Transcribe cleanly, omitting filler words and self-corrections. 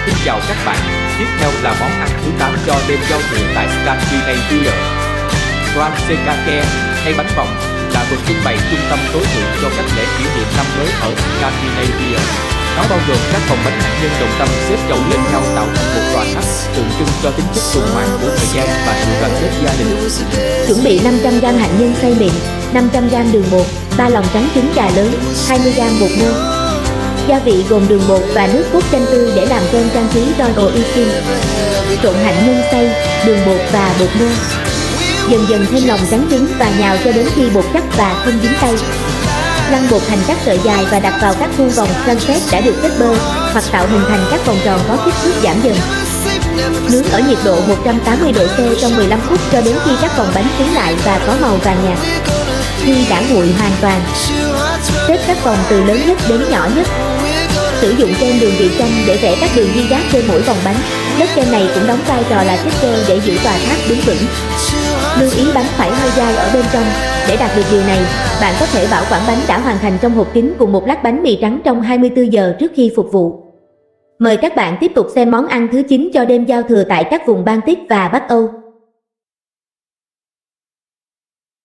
Xin chào các bạn, tiếp theo là món ăn thứ 8 cho đêm giao thừa tại Scandinavia. Kransekake, hay bánh vòng, là vật trưng bày trung tâm tối thượng cho các lễ kỷ niệm năm mới ở Scandinavia. Nó bao gồm các vòng bánh hạt nhân đồng tâm xếp chồng lên nhau tạo thành một tòa tháp, tượng trưng cho tính chất tuần hoàn của thời gian và sự đoàn kết gia đình. Chuẩn bị 500g hạt nhân xay mịn, 500g đường bột, 3 lòng trắng trứng gà lớn, 20g bột nơ. Gia vị gồm đường bột và nước cốt chanh tươi để làm kem trang trí Royal Icing. Trộn hạt nhân xay, đường bột và bột nơ. Dần dần thêm lòng trắng trứng và nhào cho đến khi bột chắc và không dính tay. Lăn bột thành các sợi dài và đặt vào các khuôn vòng sunset đã được kết bơ, hoặc tạo hình thành các vòng tròn có kích thước giảm dần. Nướng ở nhiệt độ 180 độ C trong 15 phút cho đến khi các vòng bánh cứng lại và có màu vàng nhạt. Khi đã nguội hoàn toàn, xếp các vòng từ lớn nhất đến nhỏ nhất. Sử dụng kem đường vị chanh để vẽ các đường duy giác trên mỗi vòng bánh. Lớp kem này cũng đóng vai trò là chất keo để giữ tòa tháp đứng vững. Lưu ý bánh phải hơi dai ở bên trong. Để đạt được điều này, bạn có thể bảo quản bánh đã hoàn thành trong hộp kín cùng một lát bánh mì trắng trong 24 giờ trước khi phục vụ. Mời các bạn tiếp tục xem món ăn thứ 9 cho đêm giao thừa tại các vùng Baltic và Bắc Âu.